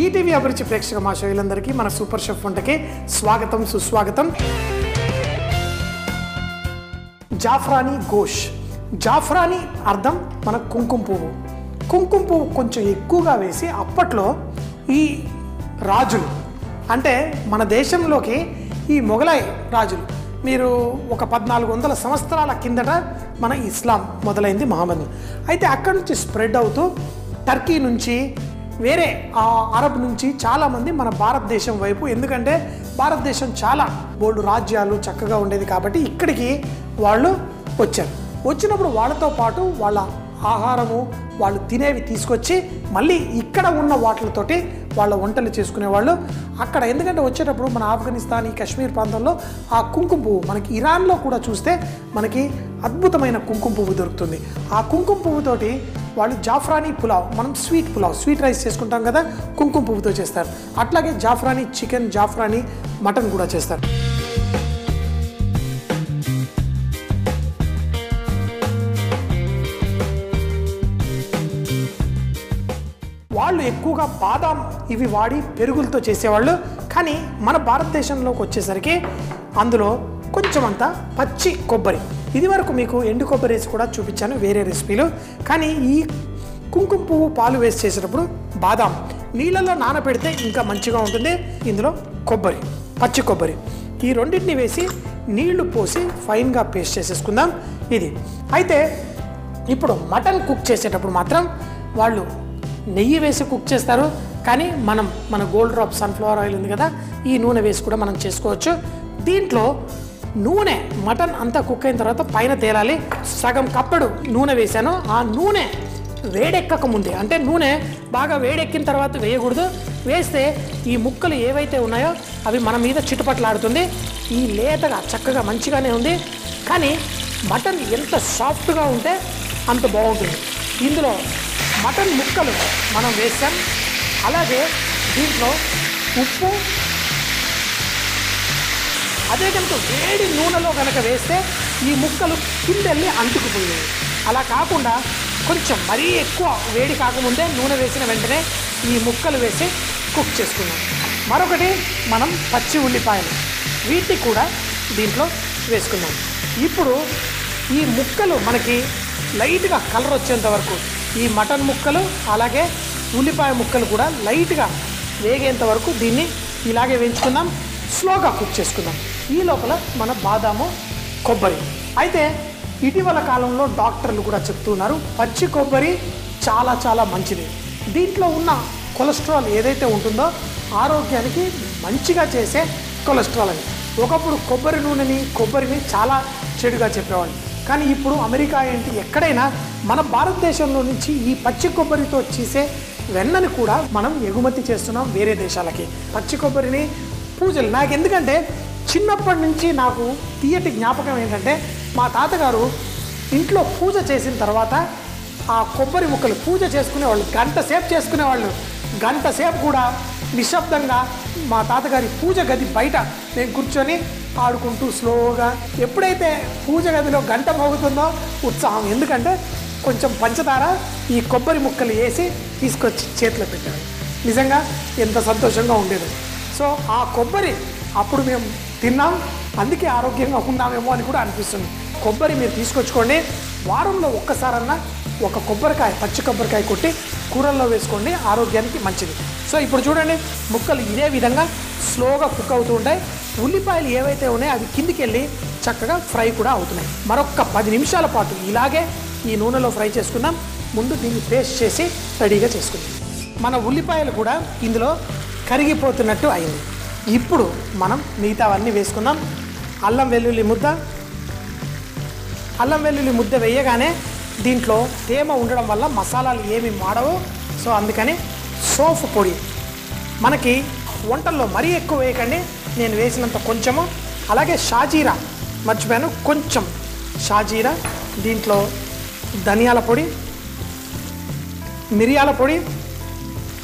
ETV అభిరుచి ప్రేక్షక మహాశయులందరికీ మన సూపర్ షెఫ్ వంటకి స్వాగతం సుస్వాగతం. జాఫ్రానీ గోష్. జాఫ్రానీ అర్థం మన కుంకుమ పువ్వు. కుంకుమ పువ్వు కొంచెం ఎక్కువగా వేసి అప్పట్లో ఈ రాజులు అంటే మన దేశంలోకి ఈ మొఘలాయ్ రాజులు మీరు ఒక 1400 సంవత్సరాల కిందట మన ఇస్లాం మొదలైంది మహమ్మద్. అయితే అక్కడి నుంచి స్ప్రెడ్ అవుతూ టర్కీ నుంచి వేరే అరబ్ నుంచి చాలామంది మన భారతదేశం వైపు, ఎందుకంటే భారతదేశం చాలా బోల్డు రాజ్యాలు చక్కగా ఉండేది కాబట్టి ఇక్కడికి వాళ్ళు వచ్చారు. వచ్చినప్పుడు వాళ్ళతో పాటు వాళ్ళ ఆహారము వాళ్ళు తినేవి తీసుకొచ్చి మళ్ళీ ఇక్కడ ఉన్న వాటితోటి వాళ్ళ వంటలు చేసుకునేవాళ్ళు. అక్కడ ఎందుకంటే వచ్చేటప్పుడు మన ఆఫ్ఘనిస్తాన్ ఈ కశ్మీర్ ప్రాంతంలో ఆ కుంకుమ పువ్వు, మనకి ఇరాన్లో కూడా చూస్తే మనకి అద్భుతమైన కుంకుమ పువ్వు దొరుకుతుంది. ఆ కుంకుమ పువ్వుతోటి వాళ్ళు జాఫ్రానీ పులావ్, మనం స్వీట్ రైస్ చేసుకుంటాం కదా, కుంకుమ పువ్వుతో చేస్తారు. అట్లాగే జాఫ్రానీ చికెన్, జాఫ్రానీ మటన్ కూడా చేస్తారు. వాళ్ళు ఎక్కువగా బాదాం ఇవి వాడి పెరుగులతో చేసేవాళ్ళు. కానీ మన భారతదేశంలోకి వచ్చేసరికి అందులో కొంచెం అంతా పచ్చి కొబ్బరి, ఇది వరకు మీకు ఎండు కొబ్బరి వేసి కూడా చూపించాను వేరే రెసిపీలు. కానీ ఈ కుంకుమ పువ్వు పాలు వేసి చేసేటప్పుడు బాదాం నీళ్ళలో నానబెడితే ఇంకా మంచిగా ఉంటుంది. ఇందులో కొబ్బరి, పచ్చి కొబ్బరి, ఈ రెండింటిని వేసి నీళ్లు పోసి ఫైన్గా పేస్ట్ చేసేసుకుందాం. ఇది అయితే ఇప్పుడు మటన్ కుక్ చేసేటప్పుడు మాత్రం వాళ్ళు నెయ్యి వేసి కుక్ చేస్తారు. కానీ మన గోల్డ్ డ్రాప్ సన్ఫ్లవర్ ఆయిల్ ఉంది కదా, ఈ నూనె వేసి కూడా మనం చేసుకోవచ్చు. దీంట్లో నూనె మటన్ అంతా కుక్ అయిన తర్వాత పైన తేలాలి. సగం కప్పడు నూనె వేసాను. ఆ నూనె వేడెక్కక ముందే, అంటే నూనె బాగా వేడెక్కిన తర్వాత వేయకూడదు. వేస్తే ఈ ముక్కలు ఏవైతే ఉన్నాయో అవి మన మీద చిటుపట్లాడుతుంది. ఈ లేతగా చక్కగా మంచిగానే ఉంది, కానీ మటన్ ఎంత సాఫ్ట్గా ఉంటే అంత బాగుంటుంది. ఇందులో మటన్ ముక్కలు మనం వేసాం. అలాగే దీంట్లో ఉప్పు, అదే కనుక వేడి నూనెలో కనుక వేస్తే ఈ ముక్కలు కిందెళ్ళి అంటుకుపోయాయి. అలా కాకుండా కొంచెం మరీ ఎక్కువ వేడి కాకముందే నూనె వేసిన వెంటనే ఈ ముక్కలు వేసి కుక్ చేసుకున్నాం. మరొకటి మనం పచ్చి ఉల్లిపాయలు, వీటిని కూడా దీంట్లో వేసుకున్నాం. ఇప్పుడు ఈ ముక్కలు మనకి లైట్గా కలర్ వచ్చేంత వరకు ఈ మటన్ ముక్కలు అలాగే ఉల్లిపాయ ముక్కలు కూడా లైట్గా వేగేంత వరకు దీన్ని ఇలాగే వేయించుకుందాం. స్లోగా కుక్ చేసుకుందాం. ఈ లోపల మన బాదాము, కొబ్బరి. అయితే ఇటీవల కాలంలో డాక్టర్లు కూడా చెప్తున్నారు పచ్చి కొబ్బరి చాలా చాలా మంచిది. దీంట్లో ఉన్న కొలెస్ట్రాల్ ఏదైతే ఉంటుందో ఆరోగ్యానికి మంచిగా చేసే కొలెస్ట్రాల్ అని. ఒకప్పుడు కొబ్బరి నూనెని, కొబ్బరిని చాలా చెడుగా చెప్పేవాళ్ళు. కానీ ఇప్పుడు అమెరికా ఏంటి ఎక్కడైనా మన భారతదేశంలో నుంచి ఈ పచ్చి కొబ్బరితో చేసే వెన్నని కూడా మనం ఎగుమతి చేస్తున్నాం వేరే దేశాలకి. పచ్చి కొబ్బరిని పూజలు నాకు ఎందుకంటే చిన్నప్పటి నుంచి నాకు తీయటి జ్ఞాపకం ఏంటంటే మా తాతగారు ఇంట్లో పూజ చేసిన తర్వాత ఆ కొబ్బరి ముక్కలు పూజ చేసుకునేవాళ్ళు, గంట సేపు చేసుకునేవాళ్ళు. గంట సేపు కూడా నిశ్శబ్దంగా మా తాతగారి పూజ గది బయట నేను కూర్చొని ఆడుకుంటూ స్లోగా, ఎప్పుడైతే పూజ గదిలో గంట మోగుతుందో ఉత్సాహం, ఎందుకంటే కొంచెం పంచదార ఈ కొబ్బరి ముక్కలు వేసి తీసుకొచ్చి చేతిలో పెట్టారు. నిజంగా ఎంత సంతోషంగా ఉండేది. సో ఆ కొబ్బరి అప్పుడు మేము తిన్నాం, అందుకే ఆరోగ్యంగా ఉన్నామేమో అని కూడా అనిపిస్తుంది. కొబ్బరి మీరు తీసుకొచ్చుకోండి. వారంలో ఒక్కసారన్నా ఒక కొబ్బరికాయ, పచ్చి కొబ్బరికాయ కొట్టి కూరల్లో వేసుకోండి, ఆరోగ్యానికి మంచిది. సో ఇప్పుడు చూడండి ముక్కలు ఇదే విధంగా స్లోగా కుక్ అవుతూ ఉంటాయి. ఉల్లిపాయలు ఏవైతే ఉన్నాయో అవి కిందికి వెళ్ళి చక్కగా ఫ్రై కూడా అవుతున్నాయి. మరొక 10 నిమిషాల పాటు ఇలాగే ఈ నూనెలో ఫ్రై చేసుకుందాం. ముందు దీన్ని పేస్ట్ చేసి రెడీగా చేసుకుందాం. మన ఉల్లిపాయలు కూడా ఇందులో కరిగిపోతున్నట్టు అయింది. ఇప్పుడు మనం మిగతావన్నీ వేసుకుందాం. అల్లం వెల్లుల్లి ముద్ద వేయగానే దీంట్లో తేమ ఉండడం వల్ల మసాలాలు ఏమి మాడవు. సో అందుకని సోంఫ్ పొడి, మనకి వంటల్లో మరీ ఎక్కువ వేయకండి, నేను వేసినంత కొంచెము. అలాగే షాజీరా మర్చిపోయాను, కొంచెం షాజీరా, దీంట్లో ధనియాల పొడి, మిరియాల పొడి,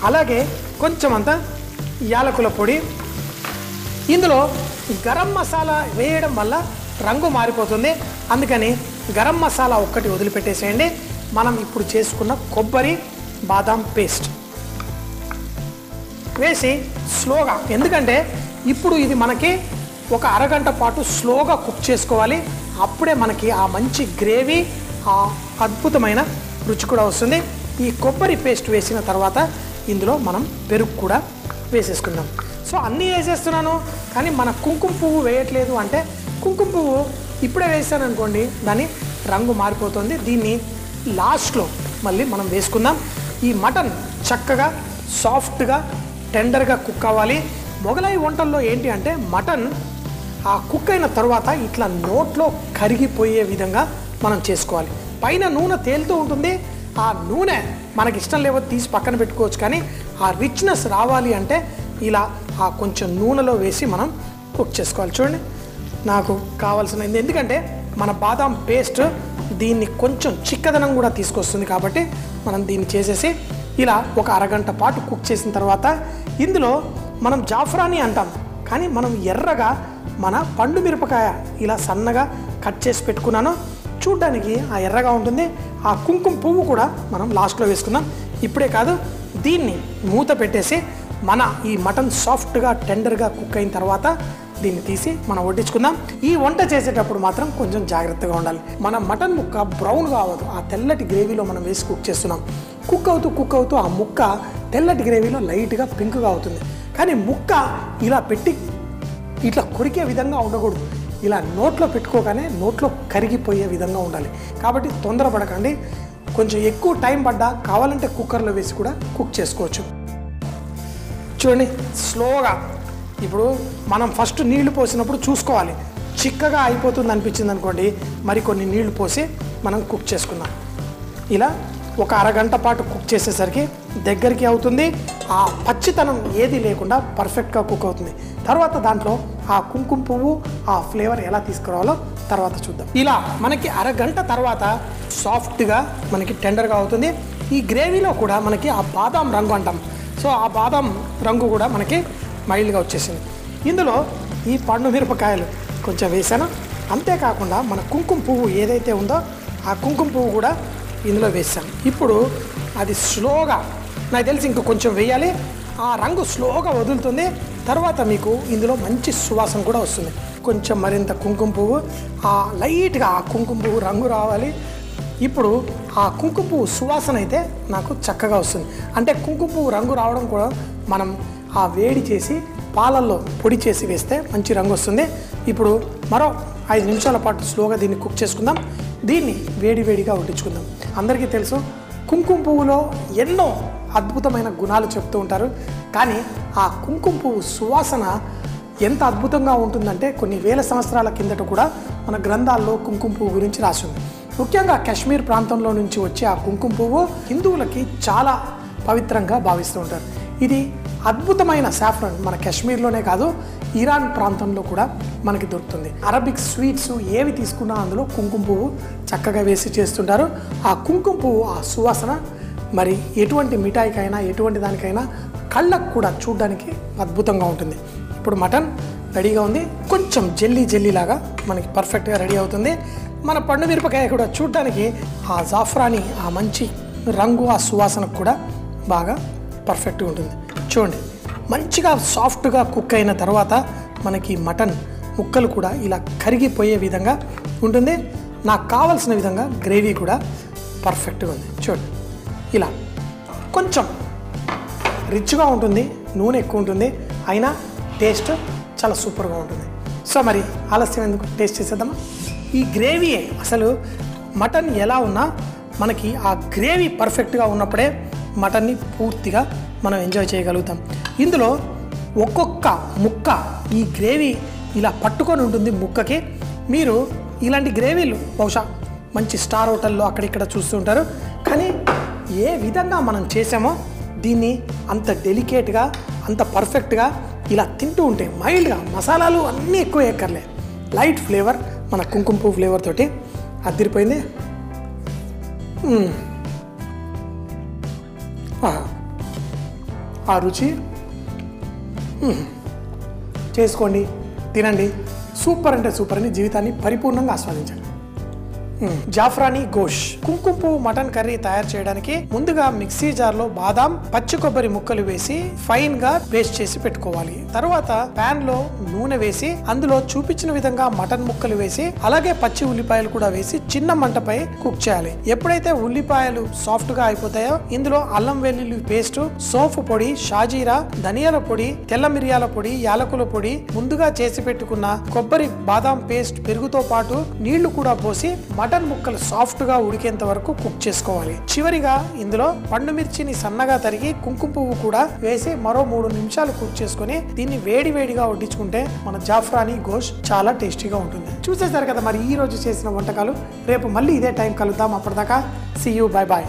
అలాగే కొంచెం అంత యాలకుల పొడి. ఇందులో గరం మసాలా వేయడం వల్ల రంగు మారిపోతుంది, అందుకని గరం మసాలా ఒక్కటి వదిలిపెట్టేసేయండి. మనం ఇప్పుడు చేసుకున్న కొబ్బరి బాదాం పేస్ట్ వేసి స్లోగా, ఎందుకంటే ఇప్పుడు ఇది మనకి ఒక అరగంట పాటు స్లోగా కుక్ చేసుకోవాలి. అప్పుడే మనకి ఆ మంచి గ్రేవీ, ఆ అద్భుతమైన రుచి కూడా వస్తుంది. ఈ కొబ్బరి పేస్ట్ వేసిన తర్వాత ఇందులో మనం పెరుగు కూడా వేసేసుకుందాం. సో అన్నీ వేసేస్తున్నాను, కానీ మన కుంకుమ పువ్వు వేయట్లేదు అంటే, కుంకుమ పువ్వు ఇప్పుడే వేసాను అనుకోండి దాని రంగు మారిపోతుంది. దీన్ని లాస్ట్లో మళ్ళీ మనం వేసుకుందాం. ఈ మటన్ చక్కగా సాఫ్ట్గా టెండర్గా కుక్ అవ్వాలి. మొగలాయి వంటల్లో ఏంటి అంటే మటన్ ఆ కుక్ అయిన తర్వాత ఇట్లా నోట్లో కరిగిపోయే విధంగా మనం చేసుకోవాలి. పైన నూనె తేలుతూ ఉంటుంది, ఆ నూనె మనకి ఇష్టం లేకపోతే తీసి పక్కన పెట్టుకోవచ్చు, కానీ ఆ రిచ్నెస్ రావాలి అంటే ఇలా ఆ కొంచెం నూనెలో వేసి మనం కుక్ చేసుకోవాలి. చూడండి నాకు కావాల్సినది, ఎందుకంటే మన బాదాం పేస్ట్ దీన్ని కొంచెం చిక్కదనం కూడా తీసుకొస్తుంది కాబట్టి మనం దీన్ని చేసేసి ఇలా ఒక అరగంట పాటు కుక్ చేసిన తర్వాత ఇందులో మనం జాఫ్రానీ అంటాం, కానీ మనం ఎర్రగా మన పండు మిరపకాయ ఇలా సన్నగా కట్ చేసి పెట్టుకున్నాను. చూడ్డానికి ఆ ఎర్రగా ఉంటుంది. ఆ కుంకుమ పువ్వు కూడా మనం లాస్ట్లో వేసుకుందాం. ఇప్పుడే కాదు, దీన్ని మూత పెట్టేసి మన ఈ మటన్ సాఫ్ట్గా టెండర్గా కుక్ అయిన తర్వాత దీన్ని తీసి మనం వడ్డించుకుందాం. ఈ వంట చేసేటప్పుడు మాత్రం కొంచెం జాగ్రత్తగా ఉండాలి. మన మటన్ ముక్క బ్రౌన్గా అవ్వదు, ఆ తెల్లటి గ్రేవీలో మనం వేసి కుక్ చేస్తున్నాం. కుక్ అవుతూ ఆ ముక్క తెల్లటి గ్రేవీలో లైట్గా పింక్గా అవుతుంది. కానీ ముక్క ఇలా పెట్టి ఇట్లా కొరికే విధంగా ఉండకూడదు, ఇలా నోట్లో పెట్టుకోగానే నోట్లో కరిగిపోయే విధంగా ఉండాలి. కాబట్టి తొందరపడకండి, కొంచెం ఎక్కువ టైం పడ్డా కావాలంటే కుక్కర్లో వేసి కూడా కుక్ చేసుకోవచ్చు. చూడండి స్లోగా, ఇప్పుడు మనం ఫస్ట్ నీళ్లు పోసినప్పుడు చూసుకోవాలి, చిక్కగా అయిపోతుంది అనిపించింది అనుకోండి మరికొన్ని నీళ్లు పోసి మనం కుక్ చేసుకుందాం. ఇలా ఒక అరగంట పాటు కుక్ చేసేసరికి దగ్గరికి అవుతుంది. ఆ పచ్చితనం ఏది లేకుండా పర్ఫెక్ట్గా కుక్ అవుతుంది. తర్వాత దాంట్లో ఆ కుంకుమ పువ్వు ఆ ఫ్లేవర్ ఎలా తీసుకురావాలో తర్వాత చూద్దాం. ఇలా మనకి అరగంట తర్వాత సాఫ్ట్గా మనకి టెండర్గా అవుతుంది. ఈ గ్రేవీలో కూడా మనకి ఆ బాదాం రంగు అంటాం, సో ఆ బాదాం రంగు కూడా మనకి మైల్డ్గా వచ్చేసింది. ఇందులో ఈ పండు మిరపకాయలు కొంచెం వేసాను. అంతేకాకుండా మన కుంకుమ పువ్వు ఏదైతే ఉందో ఆ కుంకుమ పువ్వు కూడా ఇందులో వేసాను. ఇప్పుడు అది స్లోగా, నాకు తెలిసి ఇంక కొంచెం వేయాలి, ఆ రంగు స్లోగా వదులుతుంది. తర్వాత మీకు ఇందులో మంచి సువాసన కూడా వస్తుంది. కొంచెం మరింత కుంకుమ పువ్వు, ఆ లైట్గా ఆ కుంకుమ పువ్వు రంగు రావాలి. ఇప్పుడు ఆ కుంకుమ పువ్వు సువాసన అయితే నాకు చక్కగా వస్తుంది. అంటే కుంకుమ పువ్వు రంగు రావడం కూడా మనం ఆ వేడి చేసి పాలల్లో పొడి చేసి వేస్తే మంచి రంగు వస్తుంది. ఇప్పుడు మరో 5 నిమిషాల పాటు స్లోగా దీన్ని కుక్ చేసుకుందాం. దీన్ని వేడివేడిగా వడ్డించుకుందాం. అందరికీ తెలుసు కుంకుమ పువ్వులో ఎన్నో అద్భుతమైన గుణాలు చెప్తూ ఉంటారు, కానీ ఆ కుంకుమ పువ్వు సువాసన ఎంత అద్భుతంగా ఉంటుందంటే కొన్ని వేల సంవత్సరాల కిందట కూడా మన గ్రంథాల్లో కుంకుమ పువ్వు గురించి రాసింది. ముఖ్యంగా కాశ్మీర్ ప్రాంతంలో నుంచి వచ్చే ఆ కుంకుమ పువ్వు హిందువులకి చాలా పవిత్రంగా భావిస్తూ ఉంటారు. ఇది అద్భుతమైన సాఫ్రాన్ మన కాశ్మీర్లోనే కాదు ఇరాన్ ప్రాంతంలో కూడా మనకి దొరుకుతుంది. అరబిక్ స్వీట్స్ ఏవి తీసుకున్నా అందులో కుంకుమ పువ్వు చక్కగా వేసి చేస్తుంటారు. ఆ కుంకుమ పువ్వు ఆ సువాసన మరి ఎటువంటి మిఠాయికైనా ఎటువంటి దానికైనా కళ్ళకు కూడా చూడడానికి అద్భుతంగా ఉంటుంది. ఇప్పుడు మటన్ రెడీగా ఉంది. కొంచెం జెల్లీలాగా మనకి పర్ఫెక్ట్గా రెడీ అవుతుంది. మన పండు మిరపకాయ కూడా చూడడానికి ఆ జాఫ్రాని ఆ మంచి రంగు ఆ సువాసనకు కూడా బాగా పర్ఫెక్ట్గా ఉంటుంది. చూడండి మంచిగా సాఫ్ట్గా కుక్ అయిన తర్వాత మనకి మటన్ ముక్కలు కూడా ఇలా కరిగిపోయే విధంగా ఉంటుంది. నాకు కావలసిన విధంగా గ్రేవీ కూడా పర్ఫెక్ట్గా ఉంది. చూడండి ఇలా కొంచెం రిచ్గా ఉంటుంది, నూనె ఎక్కువ ఉంటుంది, అయినా టేస్ట్ చాలా సూపర్గా ఉంటుంది. సో మరి ఆలస్యం ఎందుకు, టేస్ట్ చేసేద్దామా? ఈ గ్రేవీయే అసలు మటన్ ఎలా ఉన్నా మనకి ఆ గ్రేవీ పర్ఫెక్ట్గా ఉన్నప్పుడే మటన్ని పూర్తిగా మనం ఎంజాయ్ చేయగలుగుతాం. ఇందులో ఒక్కొక్క ముక్క ఈ గ్రేవీ ఇలా పట్టుకొని ఉంటుంది ముక్కకి. మీరు ఇలాంటి గ్రేవీలు బహుశా మంచి స్టార్ హోటల్లో అక్కడిక్కడ చూస్తూ ఉంటారు, కానీ ఏ విధంగా మనం చేసామో దీన్ని అంత డెలికేట్గా అంత పర్ఫెక్ట్గా ఇలా తింటూ ఉంటే మైల్డ్గా మసాలాలు అన్నీ ఎక్కువ ఎక్కర్లే, లైట్ ఫ్లేవర్ మన కుంకుమ పువ్వు ఫ్లేవర్ తోటి అదిరిపోయింది. ఆ రుచి చేసుకోండి, తినండి. సూపర్ అంటే సూపర్ అని జీవితాన్ని పరిపూర్ణంగా ఆస్వాదించండి. జాఫ్రానీ గోష్. కుంకుమ పువ్వు మటన్ కర్రీ తయారు చేయడానికి ముందుగా మిక్సీ జార్ లో బాదాం, పచ్చి కొబ్బరి ముక్కలు వేసి ఫైన్ గా పేస్ట్ చేసి పెట్టుకోవాలి. తర్వాత పాన్ లో నూనె వేసి అందులో చూపించిన విధంగా మటన్ ముక్కలు వేసి అలాగే పచ్చి ఉల్లిపాయలు కూడా వేసి చిన్న మంటపై కుక్ చేయాలి. ఎప్పుడైతే ఉల్లిపాయలు సాఫ్ట్ గా అయిపోతాయో ఇందులో అల్లం వెల్లుల్లి పేస్ట్, సోంపు పొడి, షాజీరా, ధనియాల పొడి, తెల్ల మిరియాల పొడి, యాలకుల పొడి, ముందుగా చేసి పెట్టుకున్న కొబ్బరి బాదాం పేస్ట్, పెరుగుతో పాటు నీళ్లు కూడా పోసి మటన్ ముక్కలు సాఫ్ట్ గా ఉడికేంత వరకు కుక్ చేసుకోవాలి. చివరిగా ఇందులో పండు మిర్చిని సన్నగా తరిగి కుంకుమ పువ్వు కూడా వేసి మరో 3 నిమిషాలు కుక్ చేసుకుని దీన్ని వేడిగా వడ్డించుకుంటే మన జాఫ్రానీ గోష్ చాలా టేస్టీగా ఉంటుంది. చూసేసారు కదా మరి ఈ రోజు చేసిన వంటకాలు. రేపు మళ్ళీ ఇదే టైం కలుద్దాం. అప్పటిదాకా సీ యూ, బై బాయ్.